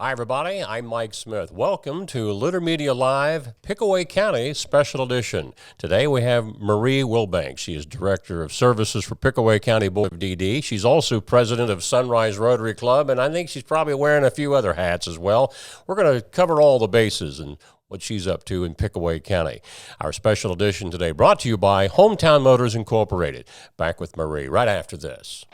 Hi, everybody. I'm Mike Smith. Welcome to Litter Media Live, Pickaway County Special Edition. Today we have Marie Wilbanks. She is Director of Services for Pickaway County Board of DD. She's also President of Sunrise Rotary Club, and I think she's probably wearing a few other hats as well. We're going to cover all the bases and what she's up to in Pickaway County. Our special edition today brought to you by Hometown Motors Incorporated. Back with Marie right after this.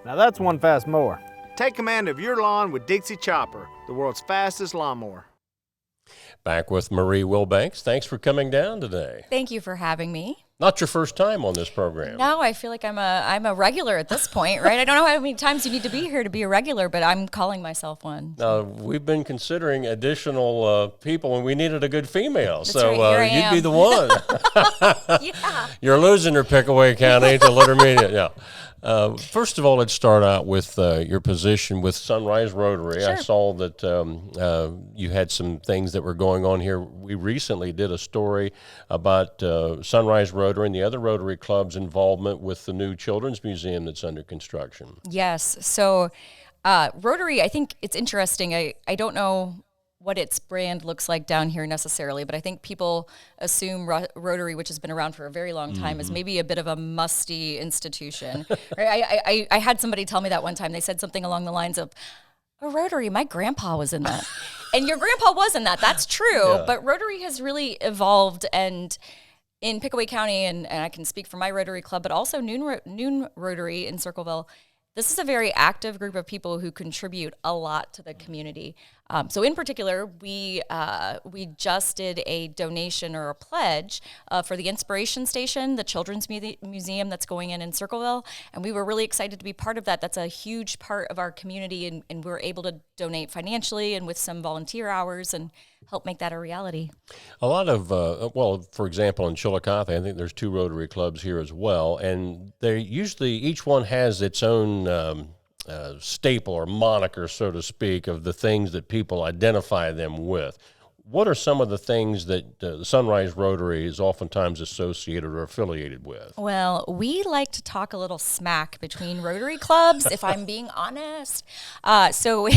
Now that's one fast mower. Take command of your lawn with Dixie Chopper, the world's fastest lawnmower. Back with Marie Wilbanks. Thanks for coming down today. Thank you for having me. Not your first time on this program. No, I feel like I'm a regular at this point, right? I don't know how many times you need to be here to be a regular, but I'm calling myself one. We've been considering additional people, and we needed a good female. That's so right, you'd be the one. Yeah. You're losing her, Pickaway County, to Litter Media. Yeah. First of all, let's start out with your position with Sunrise Rotary. Sure. I saw that you had some things that were going on here. We recently did a story about Sunrise Rotary and the other Rotary clubs' involvement with the new Children's Museum that's under construction. Yes. So Rotary, I think it's interesting. I don't know what its brand looks like down here necessarily, but I think people assume Rotary, which has been around for a very long time, is maybe a bit of a musty institution. Right? I had somebody tell me that one time. They said something along the lines of, "A Rotary, my grandpa was in that." And your grandpa was in that. That's true. Yeah. But Rotary has really evolved, and in Pickaway County, and I can speak for my Rotary Club, but also Noon Rotary in Circleville, this is a very active group of people who contribute a lot to the community. So in particular, we just did a donation or a pledge for the Inspiration Station, the Children's Museum that's going in Circleville, and we were really excited to be part of that. That's a huge part of our community, and we were able to donate financially and with some volunteer hours and help make that a reality. A lot of, for example, in Chillicothe, I think there's 2 Rotary clubs here as well, and they usually, each one has its own staple or moniker, so to speak, of the things that people identify them with. What are some of the things that the Sunrise Rotary is oftentimes associated or affiliated with? Well, we like to talk a little smack between Rotary clubs, if I'm being honest. So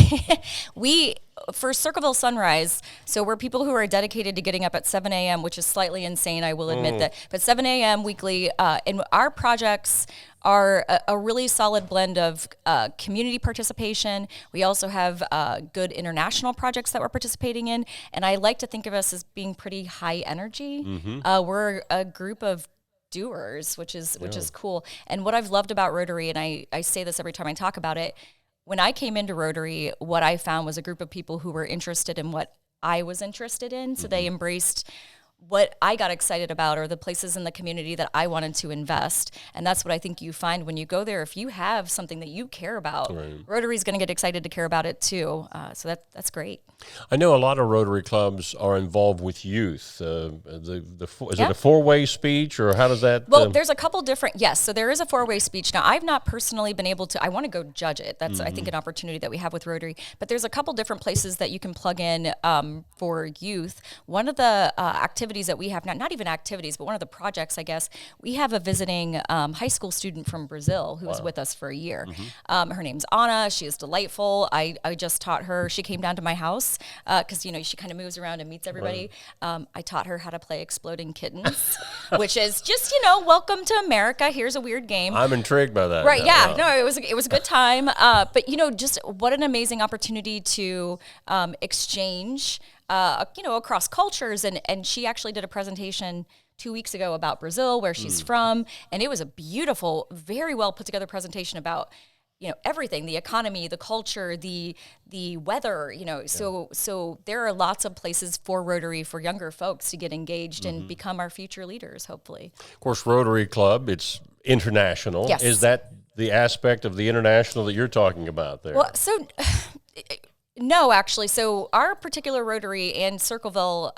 we, for Circleville Sunrise, so we're people who are dedicated to getting up at 7 a.m., which is slightly insane, I will admit that, but 7 a.m. weekly, and our projects are a really solid blend of community participation. We also have good international projects that we're participating in, and I like to think of us as being pretty high energy. We're a group of doers, which is cool. And what I've loved about Rotary, and I say this every time I talk about it, when I came into Rotary, what I found was a group of people who were interested in what I was interested in, so they embraced what I got excited about or the places in the community that I wanted to invest. And that's what I think you find when you go there. If you have something that you care about, right, Rotary's going to get excited to care about it too. So that's great. I know a lot of Rotary clubs are involved with youth. Is it a 4-way speech, or how does that? Well, there's a couple different, yes. So there is a 4-way speech. Now, I've not personally been able to, I want to go judge it. That's, I think, an opportunity that we have with Rotary. But there's a couple different places that you can plug in for youth. One of the activities that we have, not even activities, but one of the projects, I guess, we have a visiting high school student from Brazil who was with us for a year. Her name's Anna. She is delightful. I just taught her. She came down to my house because, she kind of moves around and meets everybody. Right. I taught her how to play Exploding Kittens, which is just, welcome to America. Here's a weird game. I'm intrigued by that. Right, yeah. No, it was a good time. But, just what an amazing opportunity to exchange across cultures. And she actually did a presentation 2 weeks ago about Brazil, where she's from. And it was a beautiful, very well put together presentation about, everything, the economy, the culture, the weather, so there are lots of places for Rotary for younger folks to get engaged and become our future leaders, hopefully. Of course, Rotary Club, it's international. Yes. Is that the aspect of the international that you're talking about there? Well, so No, actually. So our particular Rotary and Circleville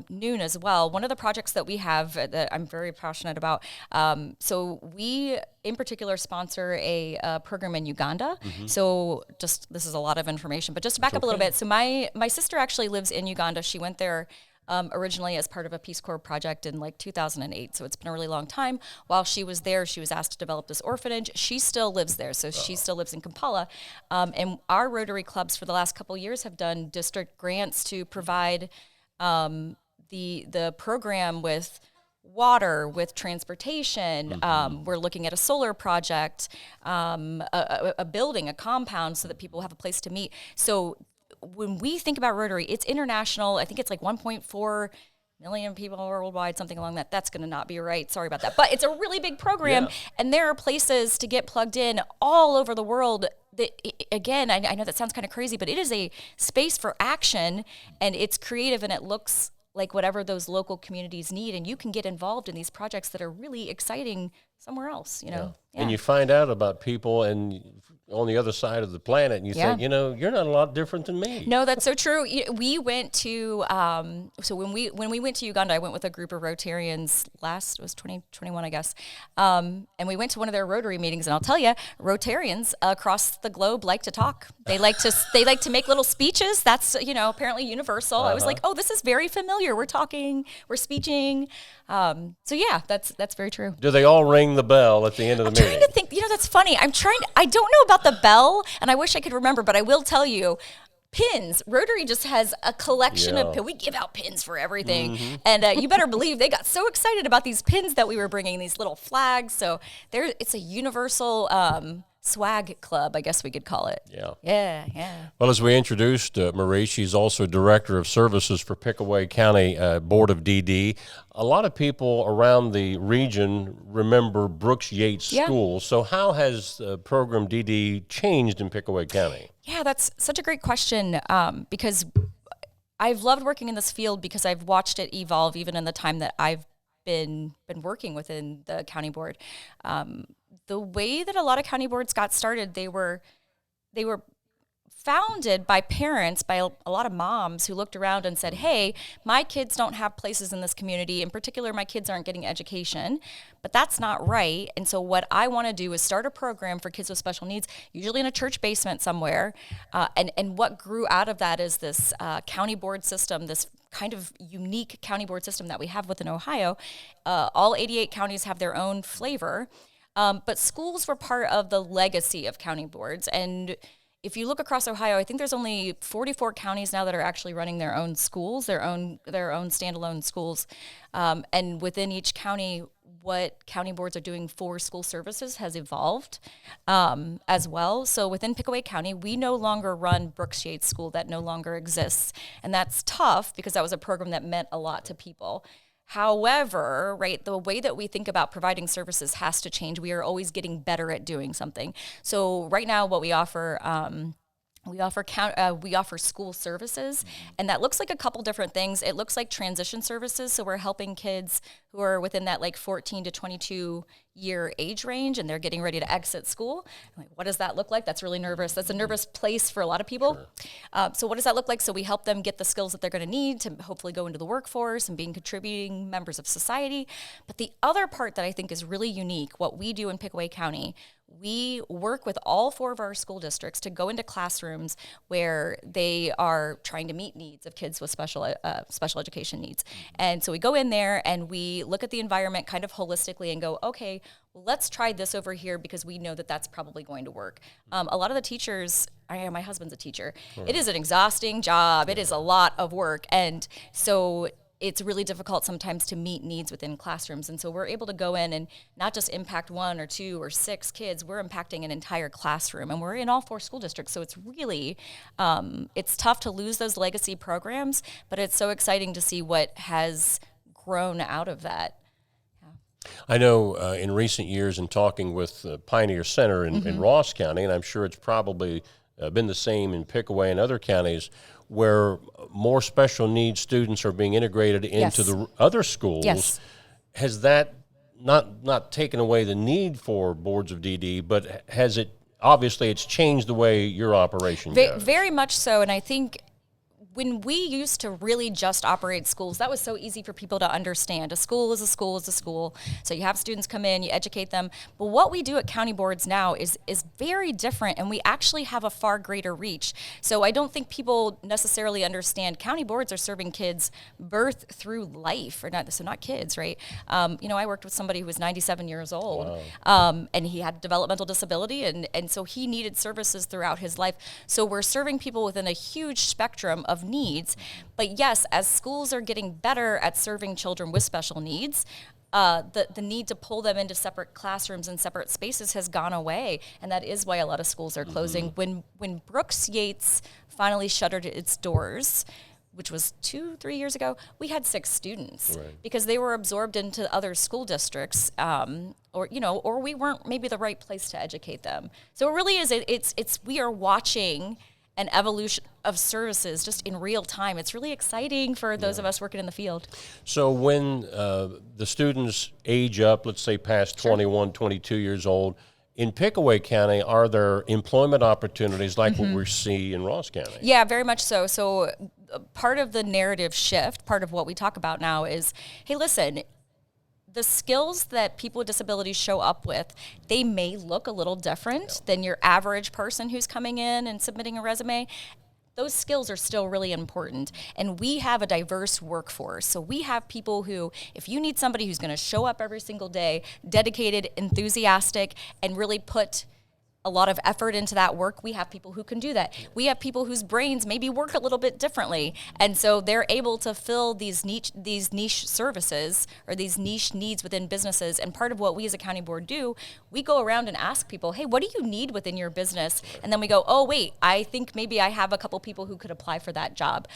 Noon as well, one of the projects that we have that I'm very passionate about, so we in particular sponsor a program in Uganda. So this is a lot of information, but just to back up a little bit. So my sister actually lives in Uganda. She went there originally as part of a Peace Corps project in like 2008. So it's been a really long time. While she was there, she was asked to develop this orphanage. She still lives there. So she still lives in Kampala. And our Rotary clubs for the last couple of years have done district grants to provide the program with water, with transportation. We're looking at a solar project, a building, a compound so that people have a place to meet. So when we think about Rotary, it's international. I think it's like 1.4 million people worldwide, something along that. That's going to not be right. Sorry about that. But it's a really big program, and there are places to get plugged in all over the world. That, again, I know that sounds kind of crazy, but it is a space for action, and it's creative, and it looks like whatever those local communities need, and you can get involved in these projects that are really exciting somewhere else, you know. And you find out about people and on the other side of the planet, and you think, you know, you're not a lot different than me. No, that's so true. We went to so when we went to Uganda, I went with a group of Rotarians it was 2021, I guess, and we went to one of their Rotary meetings. And I'll tell you, Rotarians across the globe like to talk. They like to make little speeches. That's apparently universal. I was like, oh, this is very familiar. We're talking, we're speeching. So yeah, that's very true. Do they all ring the bell at the end of the meeting? I'm trying to think. That's funny. I don't know about the bell, and I wish I could remember, but I will tell you, pins. Rotary just has a collection of pins. We give out pins for everything, and you better believe they got so excited about these pins that we were bringing, these little flags. So it's a universal swag club, I guess we could call it. Yeah. Well, as we introduced Marie, she's also Director of Services for Pickaway County Board of DD. A lot of people around the region remember Brooks Yates School. So how has program DD changed in Pickaway County? Yeah, that's such a great question because I've loved working in this field because I've watched it evolve even in the time that I've been working within the county board. The way that a lot of county boards got started, they were founded by parents, by a lot of moms who looked around and said, hey, my kids don't have places in this community. In particular, my kids aren't getting education, but that's not right. And so what I want to do is start a program for kids with special needs, usually in a church basement somewhere. And what grew out of that is this county board system, this kind of unique county board system that we have within Ohio. All 88 counties have their own flavor. But schools were part of the legacy of county boards. And if you look across Ohio, I think there's only 44 counties now that are actually running their own schools, their own standalone schools. And within each county, what county boards are doing for school services has evolved as well. So within Pickaway County, we no longer run Brooks Yates School. That no longer exists. And that's tough because that was a program that meant a lot to people. However, right, the way that we think about providing services has to change. We are always getting better at doing something. So right now what we offer, we offer school services, and that looks like a couple different things. It looks like transition services, so we're helping kids who are within that like 14 to 22 year age range, and they're getting ready to exit school. I'm like, what does that look like? That's really nervous. That's a nervous place for a lot of people. Sure. So what does that look like? So we help them get the skills that they're going to need to hopefully go into the workforce and being contributing members of society. But the other part that I think is really unique, what we do in Pickaway County, we work with all 4 of our school districts to go into classrooms where they are trying to meet needs of kids with special education needs. And so we go in there and we look at the environment kind of holistically and go, okay, well, let's try this over here because we know that that's probably going to work. A lot of the teachers, my husband's a teacher. It is an exhausting job. It is a lot of work. And so it's really difficult sometimes to meet needs within classrooms. And so we're able to go in and not just impact 1 or 2 or 6 kids, we're impacting an entire classroom. And we're in all 4 school districts. So it's really, it's tough to lose those legacy programs, but it's so exciting to see what has grown out of that. I know in recent years in talking with Pioneer Center in Ross County, and I'm sure it's probably been the same in Pickaway and other counties, where more special needs students are being integrated into the other schools. Has that not taken away the need for boards of DD, but has it obviously it's changed the way your operation goes. Very much so, and I think when we used to really just operate schools, that was so easy for people to understand. A school is a school is a school. So you have students come in, you educate them. But what we do at county boards now is very different, and we actually have a far greater reach. So I don't think people necessarily understand county boards are serving kids birth through life, or not, so not kids, right? I worked with somebody who was 97 years old, and he had developmental disability, and so he needed services throughout his life. So we're serving people within a huge spectrum of needs. But yes, as schools are getting better at serving children with special needs, the need to pull them into separate classrooms and separate spaces has gone away, and that is why a lot of schools are closing. When Brooks Yates finally shuttered its doors, which was 2-3 years ago, we had 6 students because they were absorbed into other school districts, or we weren't maybe the right place to educate them. So it really is. It's we are watching an evolution of services just in real time. It's really exciting for those of us working in the field. So when the students age up, let's say past 21, 22 years old, in Pickaway County, are there employment opportunities like what we see in Ross County? Yeah, very much so. So part of the narrative shift, part of what we talk about now is, hey, listen, the skills that people with disabilities show up with, they may look a little different than your average person who's coming in and submitting a resume. Those skills are still really important. And we have a diverse workforce. So we have people who, if you need somebody who's going to show up every single day, dedicated, enthusiastic, and really put a lot of effort into that work, we have people who can do that. We have people whose brains maybe work a little bit differently, and so they're able to fill these niche services or these niche needs within businesses. And part of what we as a county board do, we go around and ask people, hey, what do you need within your business? And then we go, oh, wait, I think maybe I have a couple people who could apply for that job.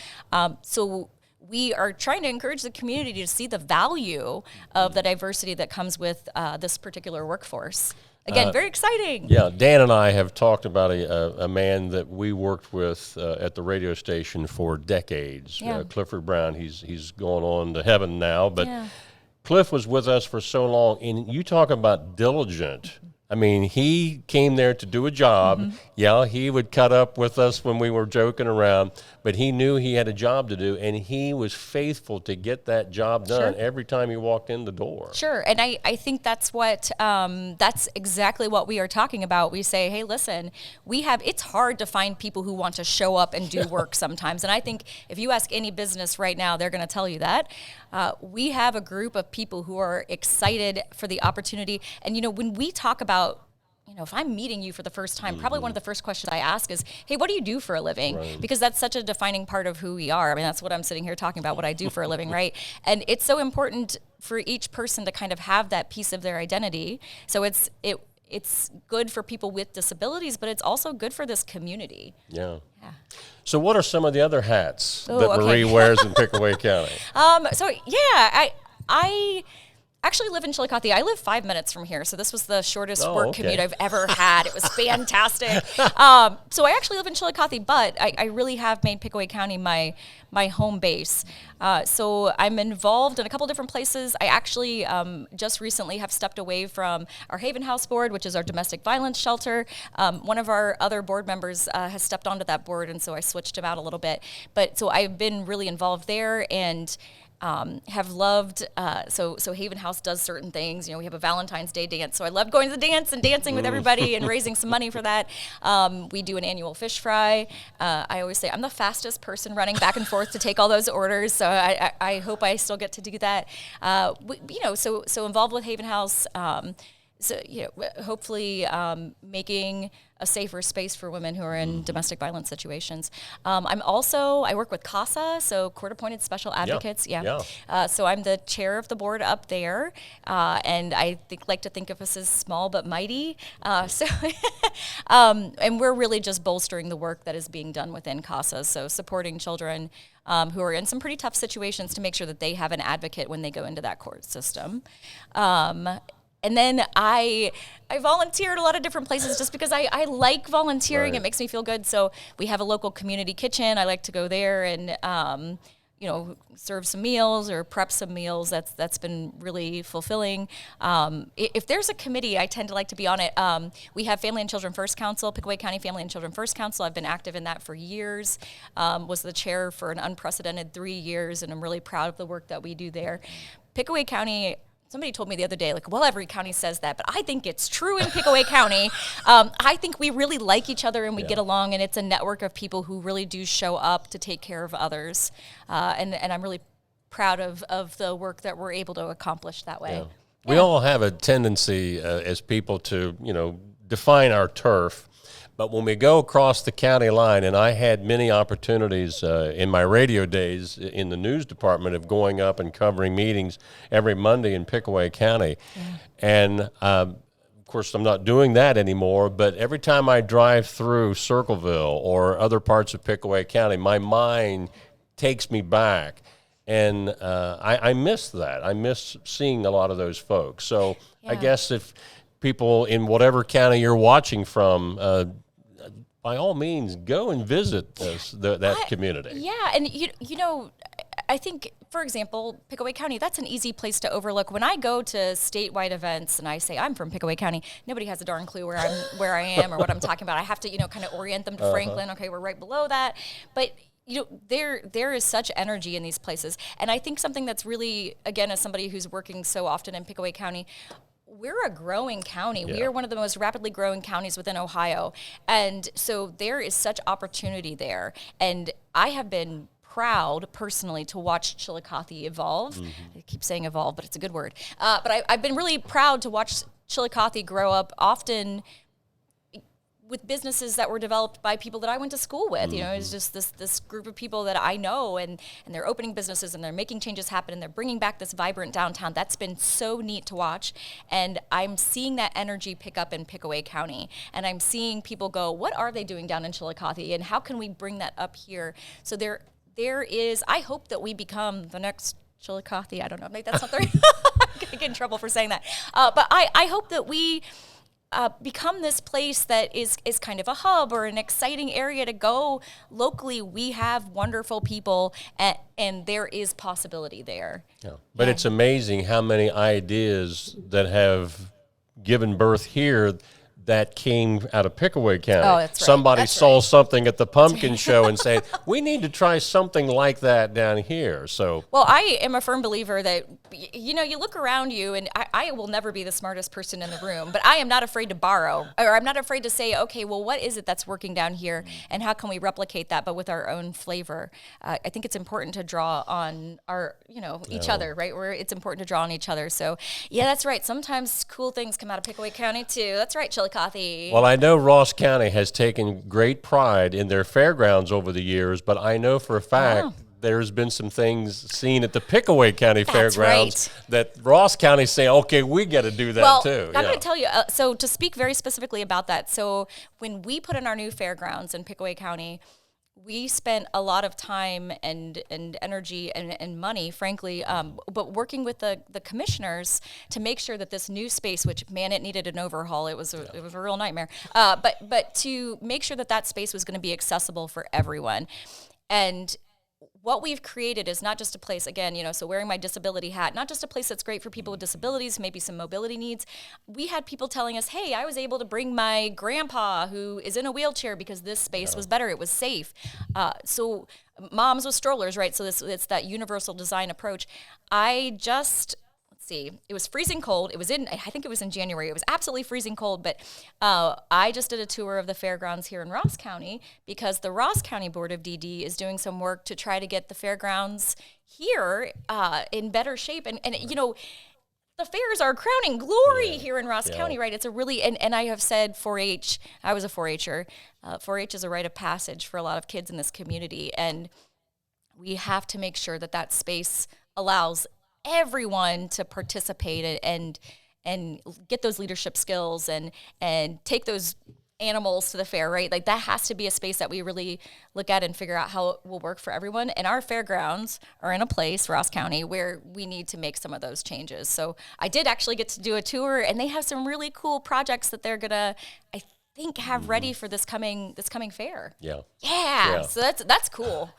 So we are trying to encourage the community to see the value of the diversity that comes with this particular workforce. Again, very exciting. Yeah, Dan and I have talked about a man that we worked with at the radio station for decades, Clifford Brown. He's going on to heaven now, but Cliff was with us for so long, and you talk about diligent. I mean, he came there to do a job. Yeah, he would cut up with us when we were joking around, but he knew he had a job to do, and he was faithful to get that job done every time he walked in the door. Sure, and I think that's what that's exactly what we are talking about. We say, hey, listen, it's hard to find people who want to show up and do work sometimes, and I think if you ask any business right now, they're going to tell you that. We have a group of people who are excited for the opportunity, and when we talk about, if I'm meeting you for the first time, probably one of the first questions I ask is, hey, what do you do for a living? Because that's such a defining part of who we are. I mean, that's what I'm sitting here talking about, what I do for a living, right? And it's so important for each person to kind of have that piece of their identity. So it's good for people with disabilities, but it's also good for this community. Yeah. So what are some of the other hats that Marie wears in Pickaway County? I actually live in Chillicothe. I live 5 minutes from here, so this was the shortest work commute I've ever had. It was fantastic. So I actually live in Chillicothe, but I really have made Pickaway County my home base. So I'm involved in a couple different places. I actually just recently have stepped away from our Haven House board, which is our domestic violence shelter. One of our other board members has stepped onto that board, and so I switched him out a little bit. But so I've been really involved there, and have loved, so Haven House does certain things. We have a Valentine's Day dance, so I love going to the dance and dancing with everybody and raising some money for that. We do an annual fish fry. I always say I'm the fastest person running back and forth to take all those orders, so I hope I still get to do that. So involved with Haven House. Hopefully making a safer space for women who are in domestic violence situations. I work with CASA, so Court-Appointed Special Advocates. So I'm the chair of the board up there, and I like to think of us as small but mighty. And we're really just bolstering the work that is being done within CASA, so supporting children who are in some pretty tough situations to make sure that they have an advocate when they go into that court system. And then I volunteer at a lot of different places just because I like volunteering. It makes me feel good. So we have a local community kitchen. I like to go there and serve some meals or prep some meals. That's been really fulfilling. If there's a committee, I tend to like to be on it. We have Family and Children First Council, Pickaway County Family and Children First Council. I've been active in that for years. Was the chair for an unprecedented 3 years, and I'm really proud of the work that we do there. Pickaway County. Somebody told me the other day, like, well, every county says that, but I think it's true in Pickaway County. I think we really like each other and we get along, and it's a network of people who really do show up to take care of others. And I'm really proud of the work that we're able to accomplish that way. Yeah. We all have a tendency as people to, define our turf. But when we go across the county line, and I had many opportunities in my radio days in the news department of going up and covering meetings every Monday in Pickaway County. Yeah. And, of course, I'm not doing that anymore, but every time I drive through Circleville or other parts of Pickaway County, my mind takes me back. And I miss that. I miss seeing a lot of those folks. So I guess if people in whatever county you're watching from, by all means, go and visit that community. Yeah, and I think, for example, Pickaway County, that's an easy place to overlook. When I go to statewide events and I say I'm from Pickaway County, nobody has a darn clue where I am or what I'm talking about. I have to, kind of orient them to Franklin. Okay, we're right below that. But there is such energy in these places. And I think something that's really, again, as somebody who's working so often in Pickaway County, we're a growing county. Yeah. We are one of the most rapidly growing counties within Ohio. And so there is such opportunity there. And I have been proud personally to watch Chillicothe evolve. I keep saying evolve, but it's a good word. But I've been really proud to watch Chillicothe grow up, often with businesses that were developed by people that I went to school with. It's just this group of people that I know, and they're opening businesses and they're making changes happen and they're bringing back this vibrant downtown. That's been so neat to watch. And I'm seeing that energy pick up in Pickaway County. And I'm seeing people go, what are they doing down in Chillicothe? And how can we bring that up here? So there is, I hope that we become the next Chillicothe. I don't know, maybe that's not the right, I'm going to get in trouble for saying that. But I hope that we become this place that is kind of a hub or an exciting area to go locally. We have wonderful people, and there is possibility there. Yeah. But it's amazing how many ideas that have given birth here that came out of Pickaway County. Oh, that's right. Somebody saw something at the pumpkin show and said, we need to try something like that down here. So, well, I am a firm believer that, you look around you, and I will never be the smartest person in the room, but I am not afraid to borrow, or I'm not afraid to say, okay, well, what is it that's working down here, and how can we replicate that, but with our own flavor? I think it's important to draw on our, each other, right? It's important to draw on each other. So, yeah, that's right. Sometimes cool things come out of Pickaway County, too. That's right, Chillicothe. Well, I know Ross County has taken great pride in their fairgrounds over the years, but I know for a fact there's been some things seen at the Pickaway County Fairgrounds that Ross County say, okay, we got to do that too. I'm going to tell you, so to speak very specifically about that, so when we put in our new fairgrounds in Pickaway County, we spent a lot of time and energy and money, frankly, but working with the commissioners to make sure that this new space, which, man, it needed an overhaul. It was a real nightmare. But to make sure that space was going to be accessible for everyone. And what we've created is not just a place, again, so wearing my disability hat, not just a place that's great for people with disabilities, maybe some mobility needs. We had people telling us, hey, I was able to bring my grandpa who is in a wheelchair because this space was better. It was safe. So moms with strollers, right? So it's that universal design approach. It was freezing cold. I think it was in January. It was absolutely freezing cold, but I just did a tour of the fairgrounds here in Ross County because the Ross County Board of DD is doing some work to try to get the fairgrounds here in better shape. And the fairs are crowning glory here in Ross County, right? It's a really, and I have said 4-H, I was a 4-H'er. 4-H is a rite of passage for a lot of kids in this community, and we have to make sure that space allows everyone to participate and get those leadership skills and take those animals to the fair, right? Like that has to be a space that we really look at and figure out how it will work for everyone. And our fairgrounds are in a place, Ross County, where we need to make some of those changes. So I did actually get to do a tour, and they have some really cool projects that they're gonna, I think, have ready for this coming fair. Yeah. So that's cool.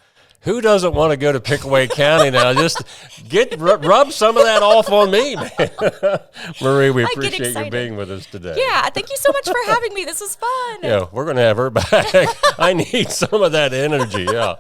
Who doesn't want to go to Pickaway County now? Just rub some of that off on me, man. Marie, we appreciate you being with us today. Yeah, thank you so much for having me. This was fun. Yeah, we're going to have her back. I need some of that energy, yeah.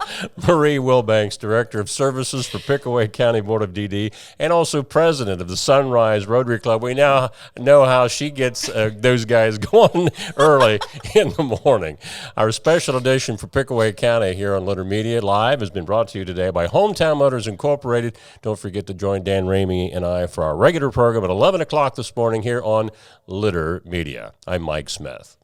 Marie Wilbanks, Director of Services for Pickaway County Board of DD, and also President of the Sunrise Rotary Club. We now know how she gets those guys going early in the morning. Our special edition for Pickaway County here on Litter Media Live has been brought to you today by Hometown Motors Incorporated. Don't forget to join Dan Ramey and I for our regular program at 11 o'clock this morning here on Litter Media. I'm Mike Smith.